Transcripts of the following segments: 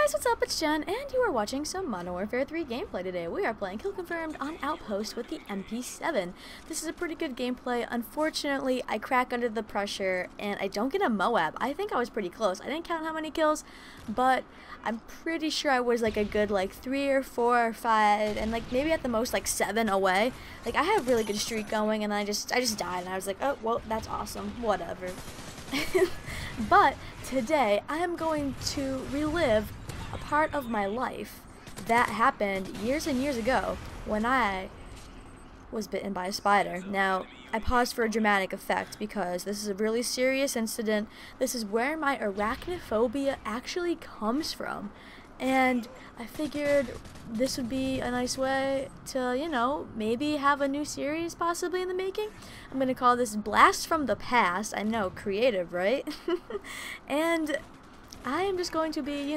guys, what's up? It's Jen, and you are watching some Modern Warfare 3 gameplay today. We are playing Kill Confirmed on Outpost with the MP7. This is a pretty good gameplay. Unfortunately, I crack under the pressure, and I don't get a Moab. I think I was pretty close. I didn't count how many kills, but I'm pretty sure I was like a good 3 or 4 or 5, and maybe at the most 7 away. I had a really good streak going, and then I just died, and I was like, oh, well, that's awesome. Whatever. But today I am going to relive a part of my life that happened years and years ago when I was bitten by a spider. Now, I paused for a dramatic effect because this is a really serious incident. This is where my arachnophobia actually comes from. And I figured this would be a nice way to, maybe have a new series possibly in the making. I'm going to call this Blast from the Past. I know, creative, right? And I am just going to be,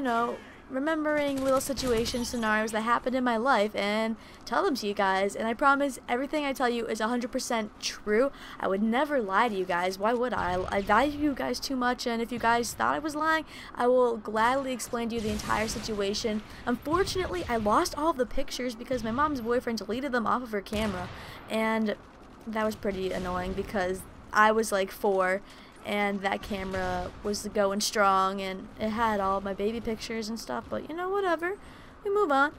remembering little situations, scenarios that happened in my life and tell them to you guys. And I promise everything I tell you is 100% true. I would never lie to you guys. Why would I? I value you guys too much, and if you guys thought I was lying, I will gladly explain to you the entire situation. Unfortunately, I lost all of the pictures because my mom's boyfriend deleted them off of her camera, and that was pretty annoying because I was 4 and that camera was going strong and it had all my baby pictures and stuff, but whatever. We move on.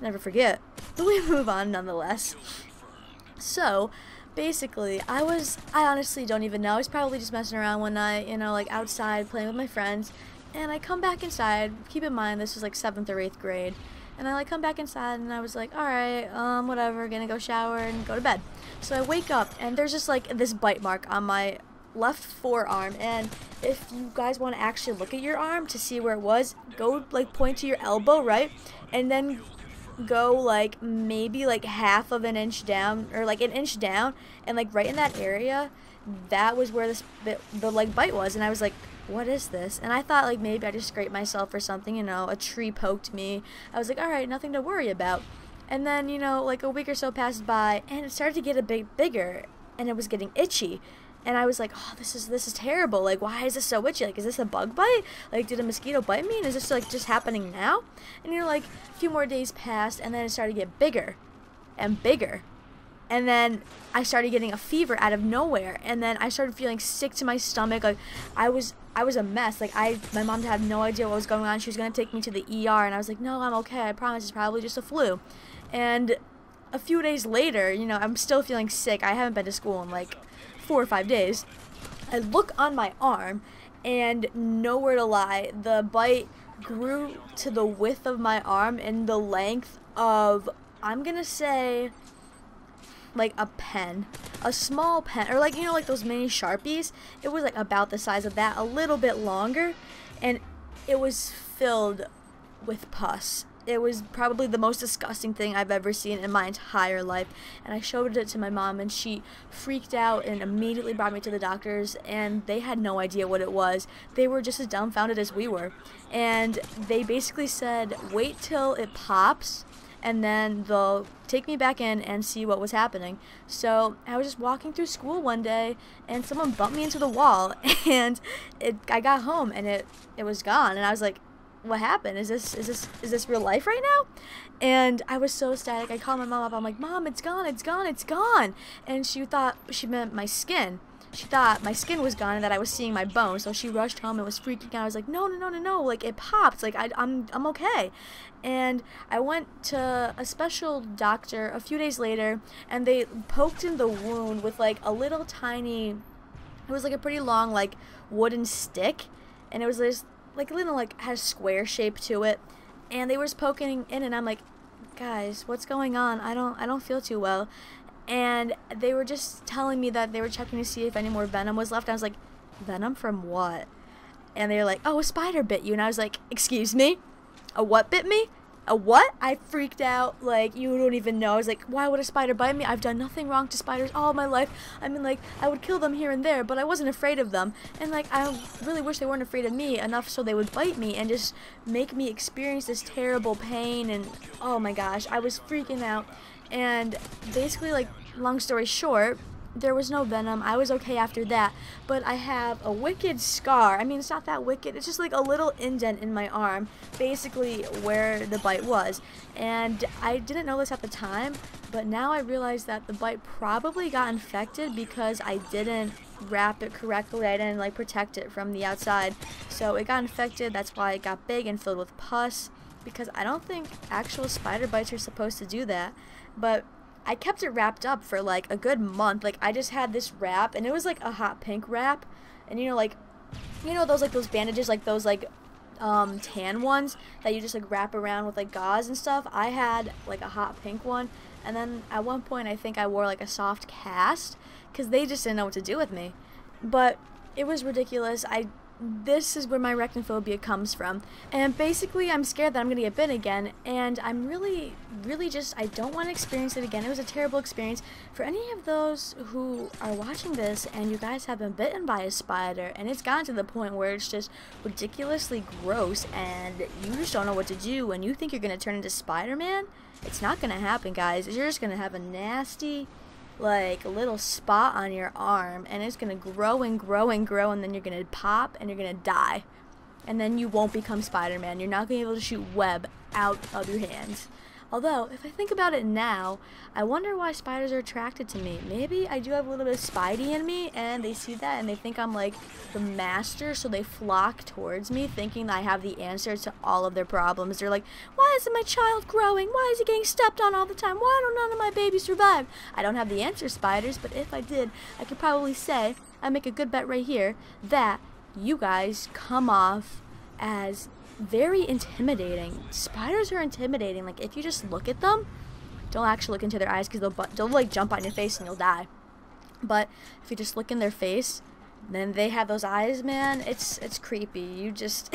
Never forget. But we move on nonetheless. So, basically, I honestly don't even know. I was probably just messing around one night, outside playing with my friends, and I come back inside. Keep in mind, this was 7th or 8th grade. And I come back inside and I was like, alright, whatever, gonna go shower and go to bed. So I wake up and there's just this bite mark on my left forearm, and if you guys want to actually look at your arm to see where it was, go point to your elbow, right, and then go maybe half of an inch down, or an inch down, and right in that area, that was where the bite was. And I was like, what is this? And I thought maybe I just scraped myself or something, a tree poked me. I was like, alright, nothing to worry about. And then a week or so passed by and it started to get a bit bigger and it was getting itchy. And I was like, oh, this is terrible. Why is this so itchy? Is this a bug bite? Did a mosquito bite me? And is this just happening now? And a few more days passed, and then it started to get bigger and bigger. And then I started getting a fever out of nowhere. And then I started feeling sick to my stomach. I was a mess. My mom had no idea what was going on. She was gonna take me to the ER, and I was like, no, I'm okay. I promise, it's probably just a flu. And a few days later, I'm still feeling sick. I haven't been to school in 4 or 5 days. I look on my arm, and nowhere to lie, the bite grew to the width of my arm and the length of, I'm gonna say, a pen, a small pen, or those mini Sharpies. It was about the size of that, a little bit longer, and it was filled with pus. It was probably the most disgusting thing I've ever seen in my entire life. And I showed it to my mom, and she freaked out and immediately brought me to the doctors, and they had no idea what it was. They were just as dumbfounded as we were. And they basically said, wait till it pops, and then they'll take me back in and see what was happening. So I was just walking through school one day, and someone bumped me into the wall, and I got home, and it was gone. And I was like, what happened? Is this real life right now? And I was so ecstatic. I called my mom up. I'm like, Mom, it's gone, it's gone, it's gone. And she thought she meant my skin. She thought my skin was gone and that I was seeing my bone. So she rushed home and was freaking out. I was like, no, it popped. I'm okay. And I went to a special doctor a few days later, and they poked in the wound with a little tiny, it was a pretty long wooden stick, and it was this little had a square shape to it, and they were just poking in, and I'm like, guys, what's going on? I don't feel too well. And they were just telling me that they were checking to see if any more venom was left. I was like, venom from what? And they were like, oh, a spider bit you. And I was like, excuse me? A what bit me? A what? I freaked out you don't even know. I was like, why would a spider bite me? I've done nothing wrong to spiders all my life. I mean, I would kill them here and there, but I wasn't afraid of them. And I really wish they weren't afraid of me enough so they would bite me and just make me experience this terrible pain. And oh my gosh, I was freaking out. And basically, long story short, there was no venom. I was okay after that, but I have a wicked scar. I mean, it's not that wicked. It's just like a little indent in my arm, basically where the bite was. And I didn't know this at the time, but now I realize that the bite probably got infected because I didn't wrap it correctly. I didn't like protect it from the outside, so it got infected. That's why it got big and filled with pus, because I don't think actual spider bites are supposed to do that. But I kept it wrapped up for like a good month. Like, I just had this wrap, and it was like a hot pink wrap, and those bandages, like those like tan ones that you just like wrap around with like gauze and stuff. I had like a hot pink one, and then at one point I think I wore like a soft cast because they just didn't know what to do with me. But it was ridiculous. This is where my arachnophobia comes from, and basically I'm scared that I'm gonna get bit again, and I'm really just, I don't want to experience it again. It was a terrible experience. For any of those who are watching this and you guys have been bitten by a spider and it's gotten to the point where it's just ridiculously gross and you just don't know what to do and you think you're gonna turn into Spider-Man, it's not gonna happen, guys. You're just gonna have a nasty like a little spot on your arm, and it's gonna grow and grow and grow, and then you're gonna pop and you're gonna die, and then you won't become Spider-Man. You're not gonna be able to shoot web out of your hands. Although, if I think about it now, I wonder why spiders are attracted to me. Maybe I do have a little bit of Spidey in me, and they see that and they think I'm like the master, so they flock towards me thinking that I have the answer to all of their problems. They're like, why isn't my child growing? Why is he getting stepped on all the time? Why don't none of my babies survive? I don't have the answer, spiders, but if I did, I could probably say, I make a good bet right here, that you guys come off as very intimidating. Spiders are intimidating. Like, if you just look at them, don't actually look into their eyes because they'll like jump on your face and you'll die. But if you just look in their face, then they have those eyes, man. It's creepy. You just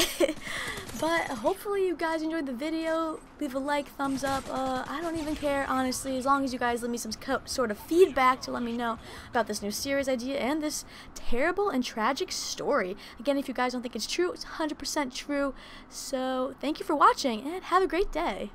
but hopefully you guys enjoyed the video. Leave a like, thumbs up. I don't even care, honestly, as long as you guys leave me some sort of feedback to let me know about this new series idea and this terrible and tragic story. Again, if you guys don't think it's true, it's 100% true. So thank you for watching and have a great day.